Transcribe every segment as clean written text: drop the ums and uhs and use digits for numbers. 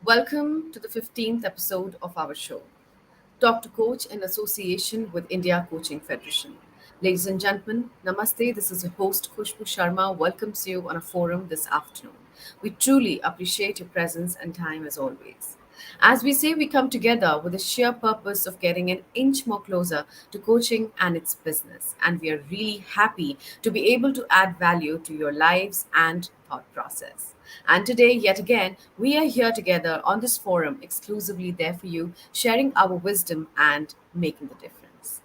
Welcome to the 15th episode of our show, Talk to Coach in association with India Coaching Federation. Ladies and gentlemen, Namaste. This is your host, Khushboo Sharma, welcomes you on a forum this afternoon. We truly appreciate your presence and time as always. As we say, we come together with the sheer purpose of getting an inch more closer to coaching and its business. And we are really happy to be able to add value to your lives and thought process. And today, yet again, we are here together on this forum exclusively there for you, sharing our wisdom and making the difference.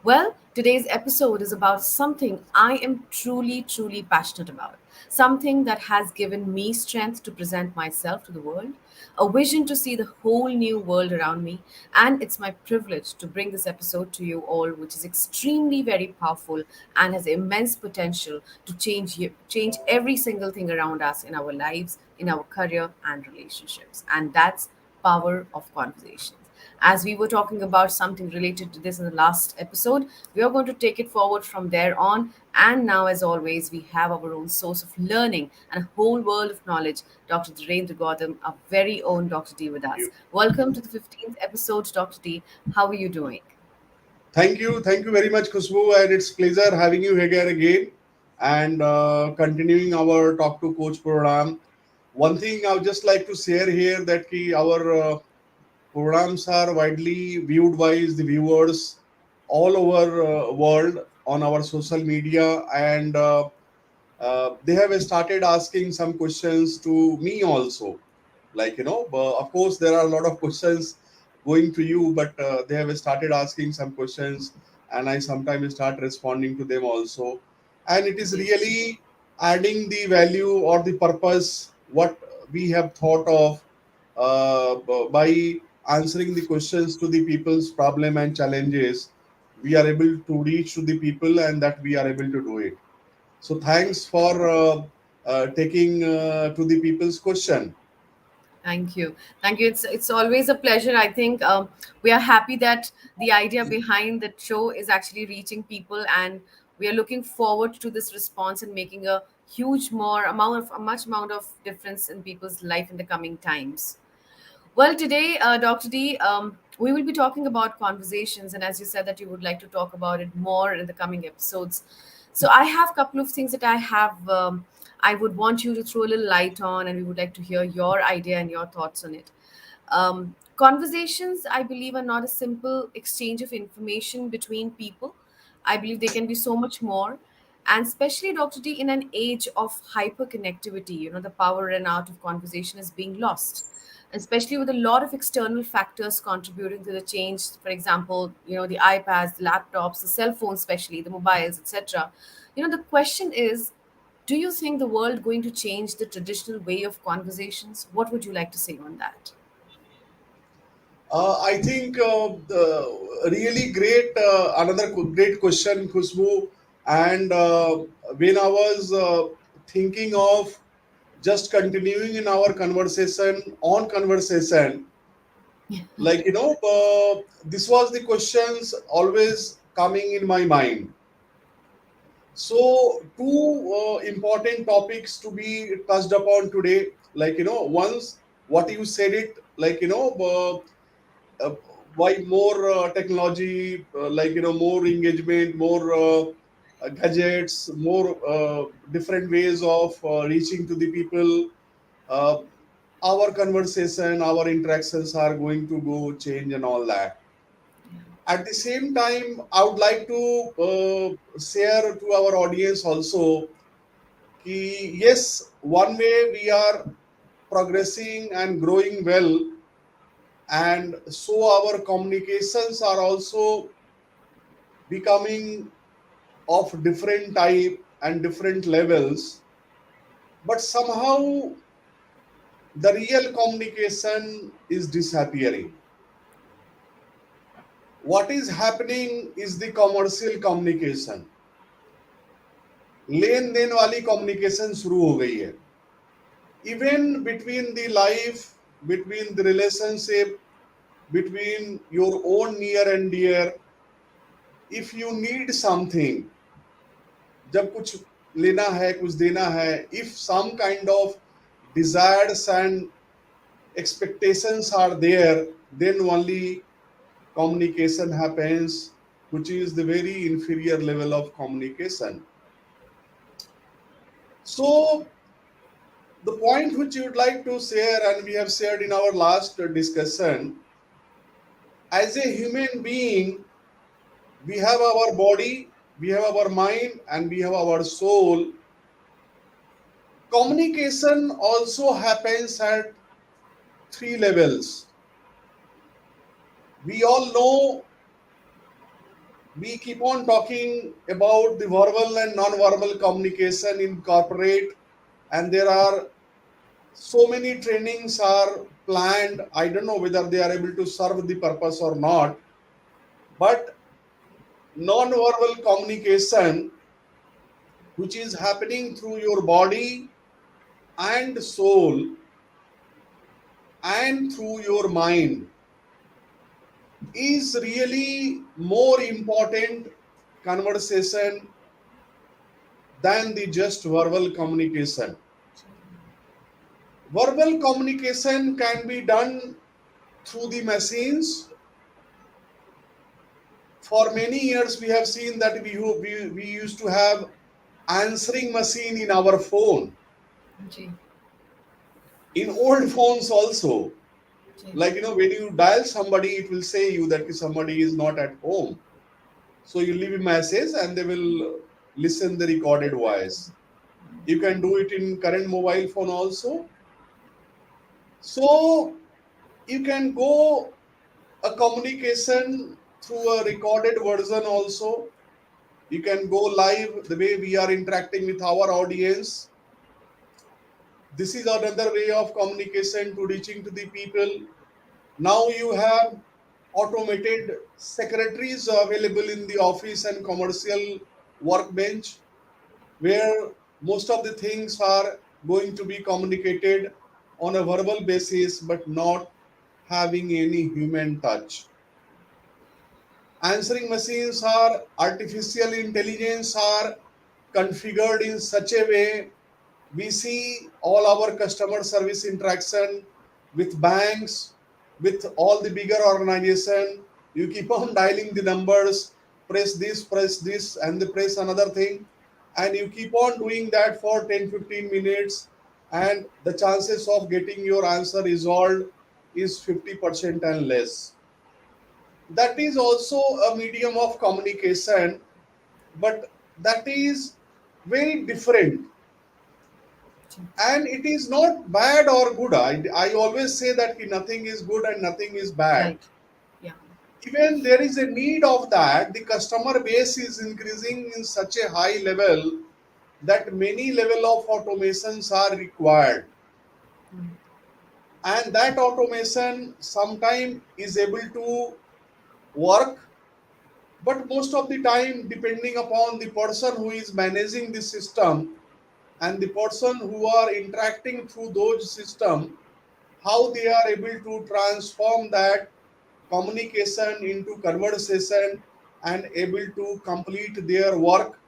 Well, today's episode is about something I am truly passionate about. Something that has given me strength to present myself to the world, a vision to see the whole new world around me, and it's my privilege to bring this episode to you all, which is extremely very powerful and has immense potential to change every single thing around us in our lives, in our career and relationships. And that's power of conversations. As we were talking about something related to this in the last episode, we are going to take it forward from there on. And now, as always, we have our own source of learning and a whole world of knowledge, Dr. Dhirendra Gautam, our very own Dr. D, with us. You. Welcome to the 15th episode, Dr. D. How are you doing? Thank you very much, Khushboo, and it's pleasure having you here again and continuing our Talk to Coach program. One thing I would just like to share here that our programs are widely viewed by the viewers all over world on our social media, and they have started asking some questions to me also. Of course, there are a lot of questions going to you, but they have started asking some questions, and I sometimes start responding to them also. And it is Yes. really adding the value or the purpose what we have thought of by answering the questions to the people's problem and challenges. We are able to reach to the people, and that we are able to do it. So thanks for taking to the people's question. Thank you. Thank you. It's always a pleasure. I think we are happy that the idea behind the show is actually reaching people, and we are looking forward to this response and making a huge more amount of a much amount of difference in people's life in the coming times. Well, today, Dr. D, we will be talking about conversations, and as you said that you would like to talk about it more in the coming episodes. So I have a couple of things that I would want you to throw a little light on, and we would like to hear your idea and your thoughts on it. Conversations, I believe, are not a simple exchange of information between people. I believe they can be so much more. And especially, Dr. D, in an age of hyperconnectivity, the power and art of conversation is being lost, especially with a lot of external factors contributing to the change. For example, the iPads, the laptops, the cell phones, especially the mobiles, etc. The question is, do you think the world going to change the traditional way of conversations? What would you like to say on that? I think the really great, another great question, Khushbu. And when I was thinking of just continuing in our conversation, this was the questions always coming in my mind. So, two important topics to be touched upon today. Once what you said it, uh, why more technology, more engagement, more gadgets, more different ways of reaching to the people. Uh, our conversation, our interactions are going to go change and all that. At the same time, I would like to share to our audience also yes, one way we are progressing and growing well, and so our communications are also becoming of different type and different levels, but somehow the real communication is disappearing. What is happening is the commercial communication. लेन देन वाली communication शुरू हो गई है. Even between the life, between the relationship, between your own near and dear, if you need something, जब कुछ लेना है, कुछ देना है, if some kind of desires and expectations are there, then only communication happens, which is the very inferior level of communication. So, the point which you would like to share, and we have shared in our last discussion, as a human being, we have our body, we have our mind, and we have our soul. Communication also happens at three levels. We all know, we keep on talking about the verbal and non-verbal communication in corporate, and there are so many trainings are planned. I don't know whether they are able to serve the purpose or not, but non-verbal communication, which is happening through your body and soul and through your mind, is really more important conversation than the just verbal communication. Verbal communication can be done through the machines. For many years, we have seen that we used to have answering machine in our phone, ji, in old phones also. Ji, Like, when you dial somebody, it will say you that somebody is not at home. So you leave a message and they will listen the recorded voice. You can do it in current mobile phone also. So you can go a communication through a recorded version also. You can go live the way we are interacting with our audience. This is another way of communication to reaching to the people. Now you have automated secretaries available in the office and commercial workbench, where most of the things are going to be communicated on a verbal basis but not having any human touch. Answering machines are artificial intelligence are configured in such a way. We see all our customer service interaction with banks, with all the bigger organization. You keep on dialing the numbers, press this, and they press another thing, and you keep on doing that for 10-15 minutes, and the chances of getting your answer resolved is 50% and less. That is also a medium of communication, but that is very different, ji, and it is not bad or good. I always say that nothing is good and nothing is bad. right, yeah, Even there is a need of that, the customer base is increasing in such a high level that many level of automations are required, and that automation sometime is able to work, but most of the time depending upon the person who is managing the system and the person who are interacting through those system, how they are able to transform that communication into conversation and able to complete their work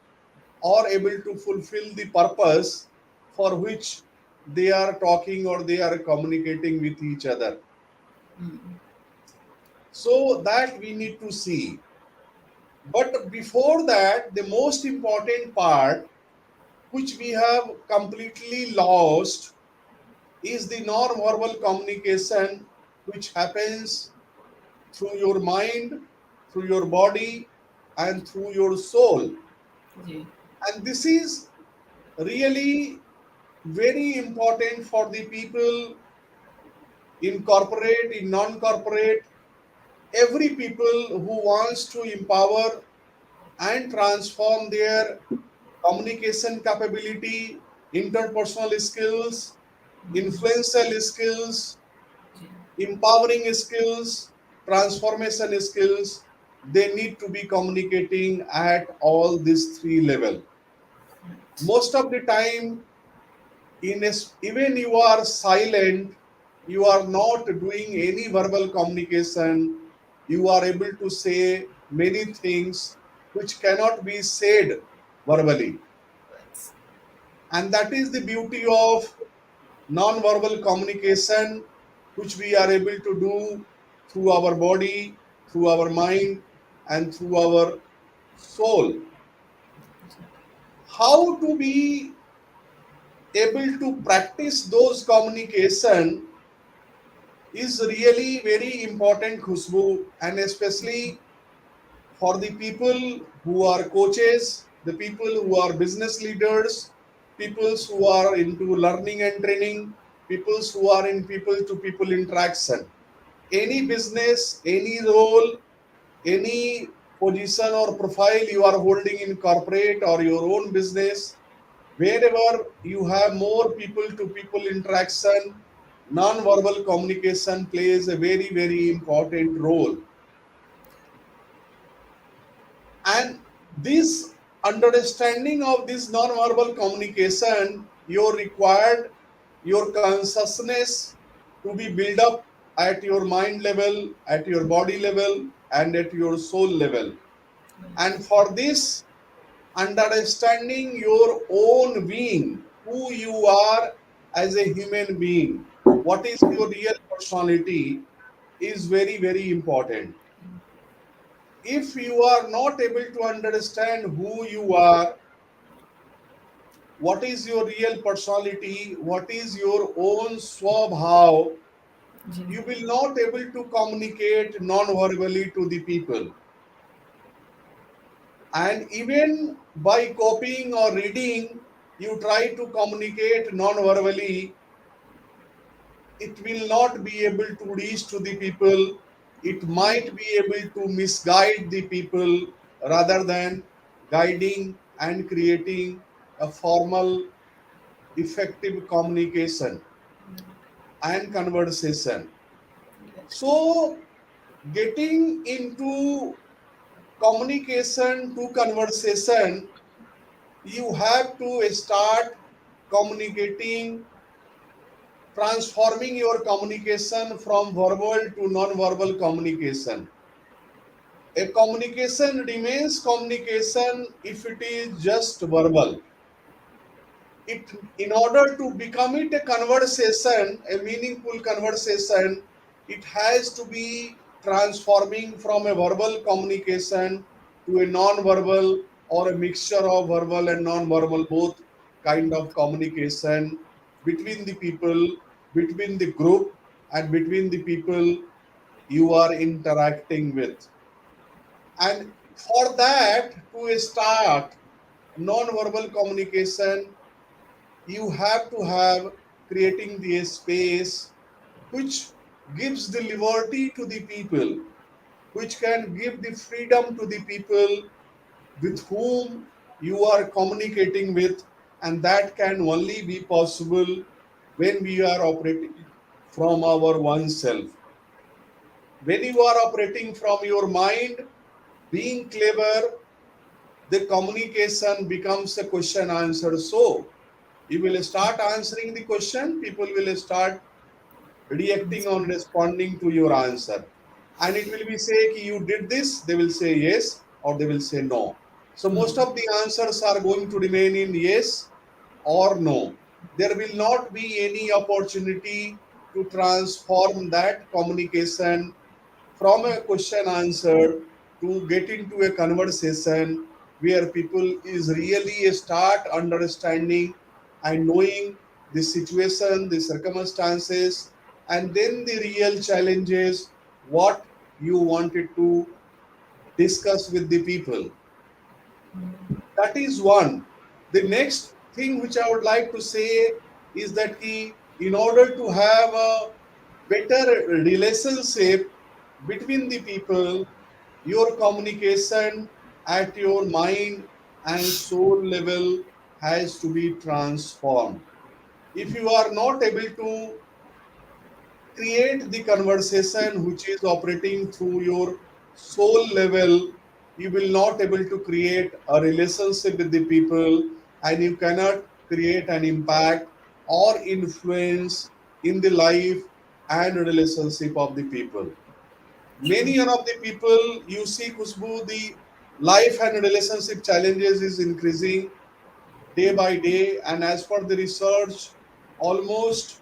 or able to fulfill the purpose for which they are talking or they are communicating with each other. So that we need to see. But before that, the most important part which we have completely lost is the non-verbal communication, which happens through your mind, through your body, and through your soul. Ji, And this is really very important for the people in corporate, in non-corporate, every people who wants to empower and transform their communication capability, interpersonal skills, influential skills, ji, empowering skills, transformation skills. They need to be communicating at all these three levels. right, Most of the time, even you are silent, you are not doing any verbal communication, you are able to say many things which cannot be said verbally. right, And that is the beauty of non-verbal communication. which we are able to do through our body, through our mind, and through our soul. How to be able to practice those communication is really very important, Khushbu, and especially for the people who are coaches, the people who are business leaders, people who are into learning and training, people who are in people to people interaction. Any business, any role, any position or profile you are holding in corporate or your own business, wherever you have more people to people interaction, non-verbal communication plays a very, very important role. And this understanding of this non-verbal communication, you're required your consciousness to be built up at your mind level, at your body level, and at your soul level. And for this, understanding your own being, who you are as a human being, what is your real personality, is very, very important. If you are not able to understand who you are, what is your real personality, what is your own swabhav, ji you will not able to communicate non-verbally to the people. And even by copying or reading, you try to communicate non-verbally, it will not be able to reach to the people. It might be able to misguide the people rather than guiding and creating a formal, effective communication and conversation. So, getting into communication to conversation, you have to start communicating, transforming your communication from verbal to non-verbal communication. A communication remains communication if it is just verbal. It, in order to become it a conversation, a meaningful conversation, it has to be transforming from a verbal communication to a non-verbal or a mixture of verbal and non-verbal, both kind of communication between the people, between the group, and between the people you are interacting with. And for that to start non-verbal communication, you have to have creating the space which gives the liberty to the people, which can give the freedom to the people with whom you are communicating with, and that can only be possible when we are operating from our oneself. When you are operating from your mind, being clever, the communication becomes a question answer. So you will start answering the question, people will start reacting on responding to your answer. And it will be say कि you did this, they will say yes or they will say no. So most of the answers are going to remain in yes or no. There will not be any opportunity to transform that communication from a question answer to get into a conversation where people is really start understanding and knowing the situation, the circumstances, and then the real challenges what you wanted to discuss with the people. That is one. The next thing which I would like to say is that in order to have a better relationship between the people, your communication at your mind and soul level has to be transformed. If you are not able to create the conversation which is operating through your soul level, you will not able to create a relationship with the people, and you cannot create an impact or influence in the life and relationship of the people. Many of the people you see, Khushbu, the life and relationship challenges is increasing day by day, and as per the research, almost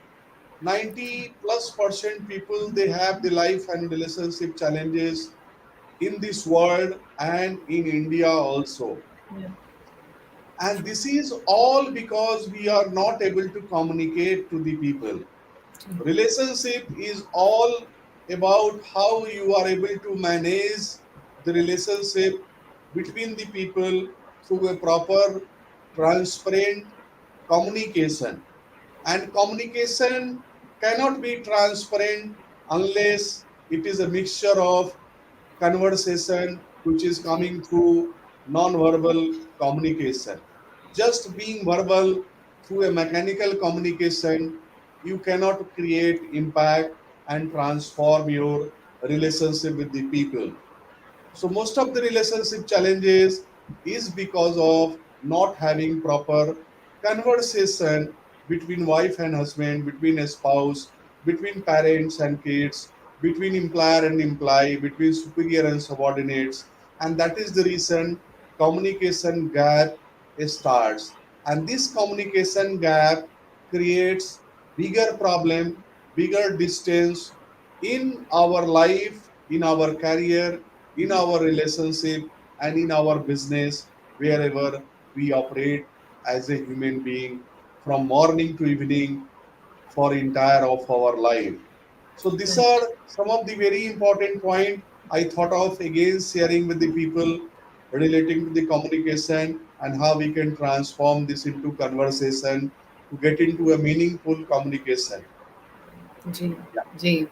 90 plus percent people, they have the life and relationship challenges in this world and in India also. Yeah. And this is all because we are not able to communicate to the people. Relationship is all about how you are able to manage the relationship between the people through a proper, transparent communication. And communication cannot be transparent unless it is a mixture of conversation which is Yeah. coming through non-verbal communication. Just being verbal through a mechanical communication, you cannot create impact and transform your relationship with the people. So most of the relationship challenges is because of not having proper conversation between wife and husband, between a spouse, between parents and kids, between employer and employee, between superior and subordinates. And that is the reason communication gap starts. And this communication gap creates bigger problem, bigger distance in our life, in our career, in our relationship, and in our business, wherever we operate as a human being from morning to evening for entire of our life. So these Right. are some of the very important point I thought of again sharing with the people relating to the communication and how we can transform this into conversation to get into a meaningful communication. Ji, Yeah. ji.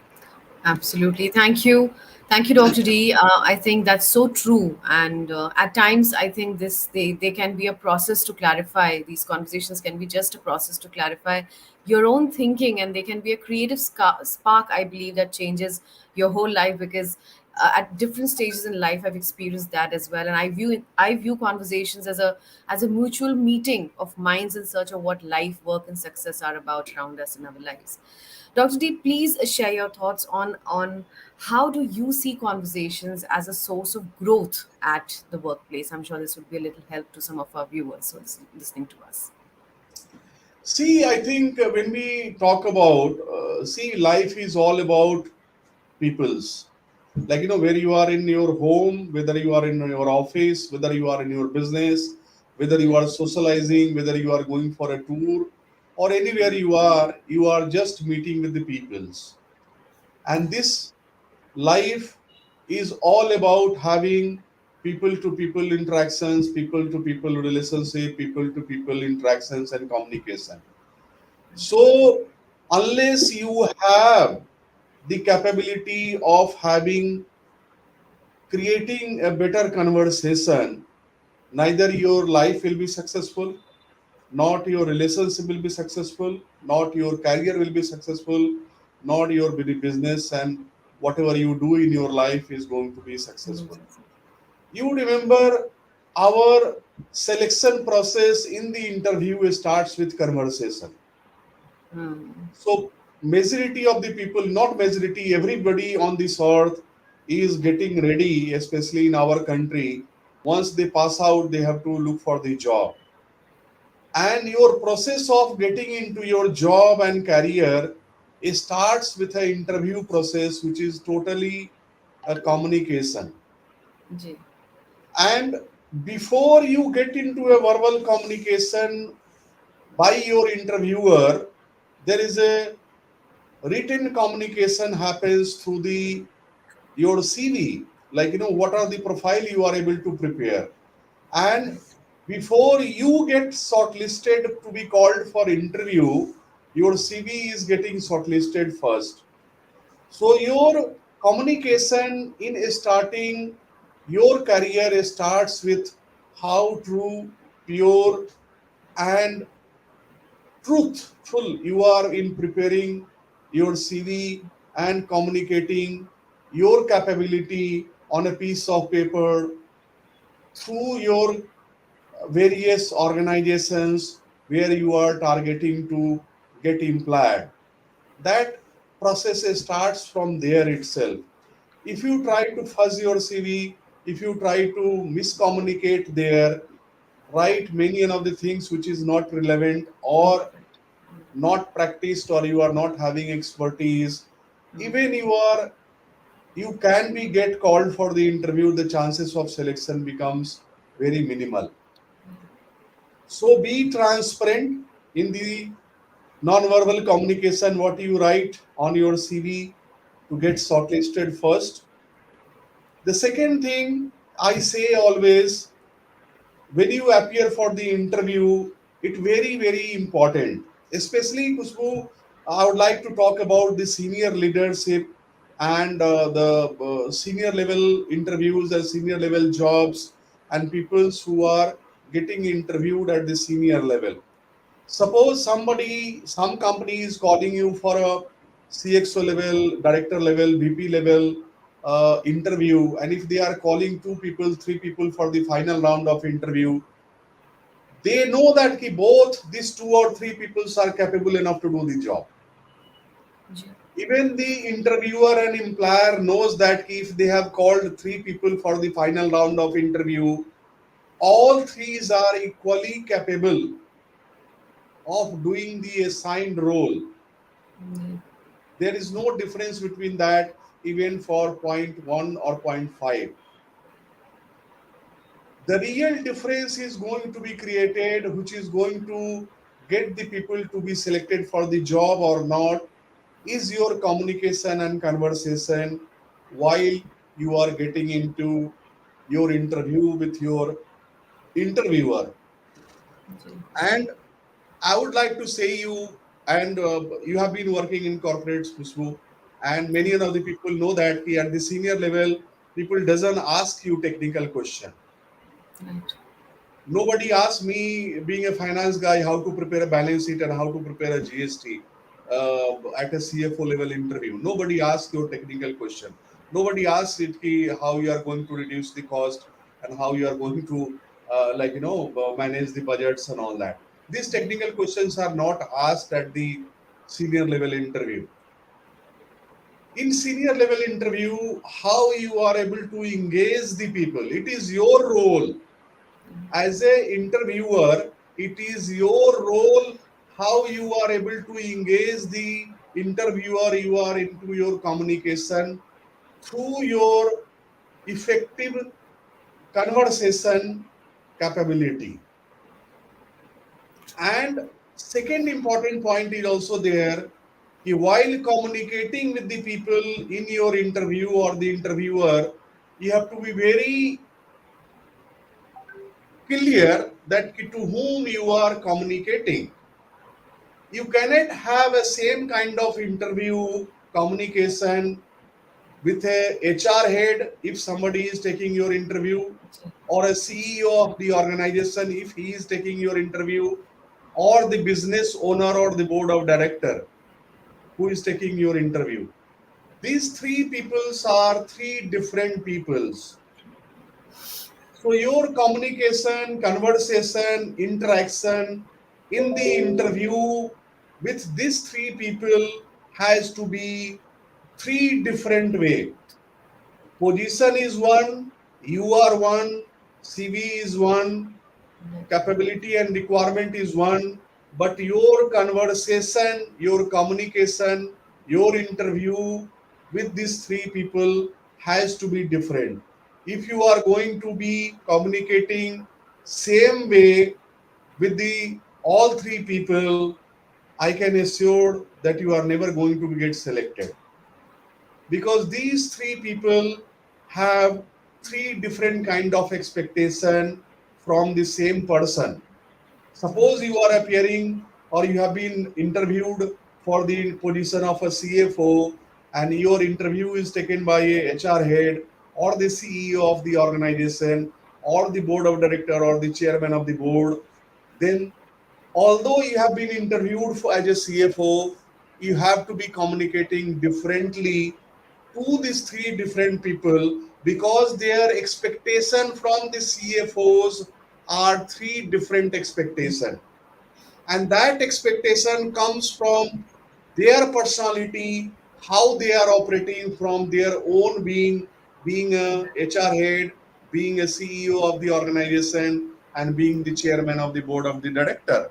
Absolutely. Thank you. Thank you, Dr. D. I think that's so true. And at times, I think they can be a process to clarify. These conversations can be just a process to clarify your own thinking, and they can be a creative spark, I believe, that changes your whole life. Because at different stages in life, I've experienced that as well. And I view conversations as a mutual meeting of minds in search of what life, work, and success are about around us in our lives. Dr. D, please share your thoughts on how do you see conversations as a source of growth at the workplace? I'm sure this would be a little help to some of our viewers who are listening to us. See, I think when we talk about, see, life is all about peoples. Like, where you are in your home, whether you are in your office, whether you are in your business, whether you are socializing, whether you are going for a tour, or anywhere you are just meeting with the peoples. And this life is all about having people to people interactions, people to people relationship, people to people interactions and communication. So, unless you have the capability of having creating a better conversation, neither your life will be successful, not your relationship will be successful, not your career will be successful, not your business and whatever you do in your life is going to be successful. You remember our selection process in the interview starts with conversation. Hmm. So majority of the people, not majority, everybody on this earth is getting ready, especially in our country. Once they pass out, they have to look for the job. And your process of getting into your job and career, it starts with an interview process, which is totally a communication. Ji. And before you get into a verbal communication by your interviewer, there is a written communication happens through the your CV, like what are the profile you are able to prepare. And before you get shortlisted to be called for interview, your CV is getting shortlisted first. So your communication in starting your career starts with how true, pure, and truthful you are in preparing your CV and communicating your capability on a piece of paper through your various organizations where you are targeting to get employed. That process starts from there itself. If you try to fuzz your CV, if you try to miscommunicate there, write many of the things which is not relevant, Not or right. not practiced or you are not having expertise, even you can be get called for the interview, the chances of selection becomes very minimal. So be transparent in the non-verbal communication, what you write on your CV to get shortlisted first. The second thing I say always, when you appear for the interview, it very important. Especially Khushboo, I would like to talk about the senior leadership and the senior level interviews and senior level jobs and peoples who are getting interviewed at the senior level. Suppose some company is calling you for a CXO level, director level, VP level interview, and if they are calling two people, three people for the final round of interview, they know that both these two or three people are capable enough to do the job. Even the interviewer and employer knows that if they have called three people for the final round of interview, all three are equally capable of doing the assigned role. There is no difference between that even for point 1 or point 0.5. The real difference is going to be created, which is going to get the people to be selected for the job or not, is your communication and conversation while you are getting into your interview with your interviewer. And I would like to say you, and you have been working in corporates, Khushboo, and many of the people know that at the senior level, people doesn't ask you technical question. Right. Nobody asks me, being a finance guy, how to prepare a balance sheet and how to prepare a GST at a CFO level interview. Nobody asks your technical question. Nobody asks it how you are going to reduce the cost and how you are going to manage the budgets and all that. These technical questions are not asked at the senior level interview. In senior level interview, how you are able to engage the people, it is your role as a interviewer. It is your role how you are able to engage the interviewer. You are into your communication through your effective conversation capability. And second important point is also there, while communicating with the people in your interview or the interviewer, you have to be very clear that to whom you are communicating. You cannot have a same kind of interview communication with a HR head if somebody is taking your interview, or a CEO of the organization if he is taking your interview, or the business owner or the board of director who is taking your interview. These three peoples are three different peoples. So your communication, conversation, interaction in the interview with these three people has to be three different way. Position is one, you are one, CV is one, capability and requirement is one, but your conversation, your communication, your interview with these three people has to be different. If you are going to be communicating same way with the all three people, I can assure that you are never going to get selected, because these three people have three different kind of expectation from the same person. Suppose you are appearing or you have been interviewed for the position of a CFO, and your interview is taken by a HR head or the CEO of the organization or the board of director or the chairman of the board. Then although you have been interviewed as a CFO, you have to be communicating differently to these three different people, because their expectation from the CFOs are three different expectation, and that expectation comes from their personality, how they are operating from their own being a HR head, being a CEO of the organization, and being the chairman of the board of the director.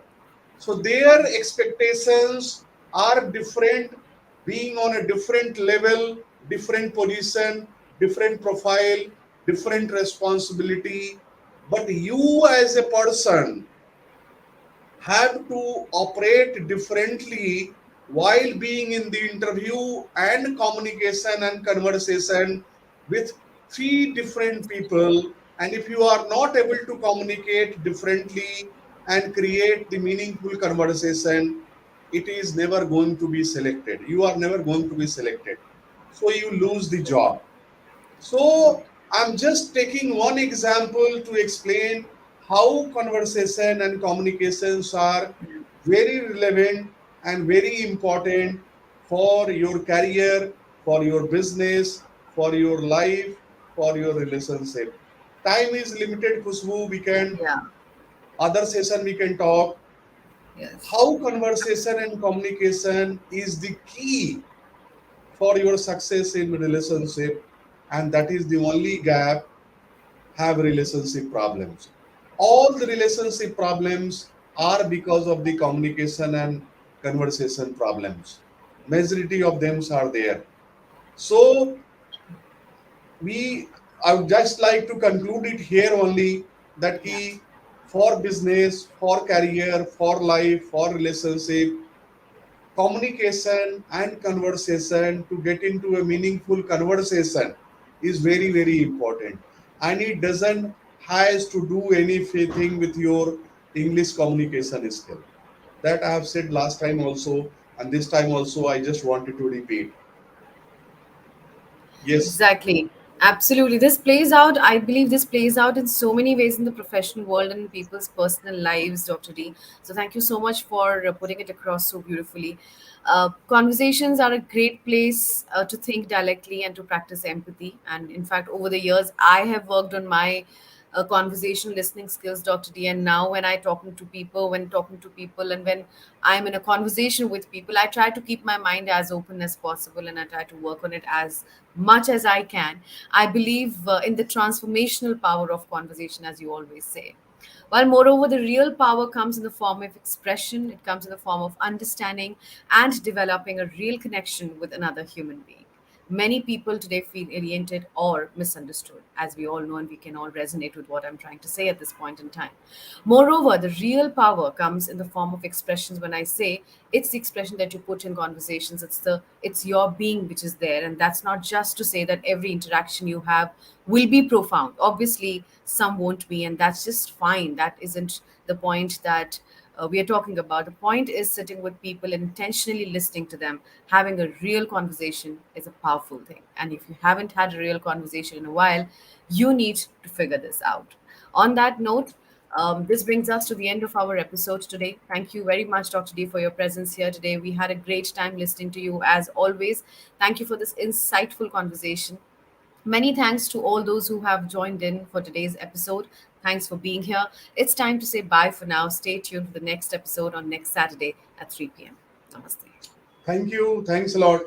So their expectations are different, being on a different level, different position, different profile, different responsibility. But you as a person have to operate differently while being in the interview and communication and conversation with three different people. And if you are not able to communicate differently and create the meaningful conversation, it is never going to be selected. You are never going to be selected. So you lose the job. So I'm just taking one example to explain how conversation and communications are very relevant and very important for your career, for your business, for your life, for your relationship. Time is limited, Khushboo. We can Yeah. other session we can talk. Yes. How conversation and communication is the key for your success in relationship, and that is the only gap have relationship problems. All the relationship problems are because of the communication and conversation problems. Majority of them are there. So we, I would just like to conclude it here only that Yeah. key for business, for career, for life, for relationship, communication and conversation to get into a meaningful conversation is very very important, and it doesn't has to do anything with your English communication skill. That I have said last time also, and this time also I just wanted to repeat. Yes. Exactly. Absolutely. This plays out, I believe this plays out in so many ways in the professional world and in people's personal lives, Dr. D. So thank you so much for putting it across so beautifully. Conversations are a great place to think dialectically and to practice empathy. And in fact, over the years, I have worked on my conversation listening skills, Dr. D. And now when I talking to people, when talking to people, and when I'm in a conversation with people, I try to keep my mind as open as possible and I try to work on it as much as I can. I believe in the transformational power of conversation, as you always say. While, moreover, the real power comes in the form of expression, it comes in the form of understanding and developing a real connection with another human being. Many people today feel alienated or misunderstood, as we all know, and we can all resonate with what I'm trying to say at this point in time. Moreover, the real power comes in the form of expressions. When I say it's the expression that you put in conversations, it's your being which is there, and that's not just to say that every interaction you have will be profound. Obviously, some won't be, and that's just fine. That isn't the point that we are talking about. The point is sitting with people and intentionally listening to them. Having a real conversation is a powerful thing. And if you haven't had a real conversation in a while, you need to figure this out. On that note, this brings us to the end of our episode today. Thank you very much, Dr. D, for your presence here today. We had a great time listening to you as always. Thank you for this insightful conversation. Many thanks to all those who have joined in for today's episode. Thanks for being here. It's time to say bye for now. Stay tuned for the next episode on next Saturday at 3 p.m. Namaste. Thank you. Thanks a lot.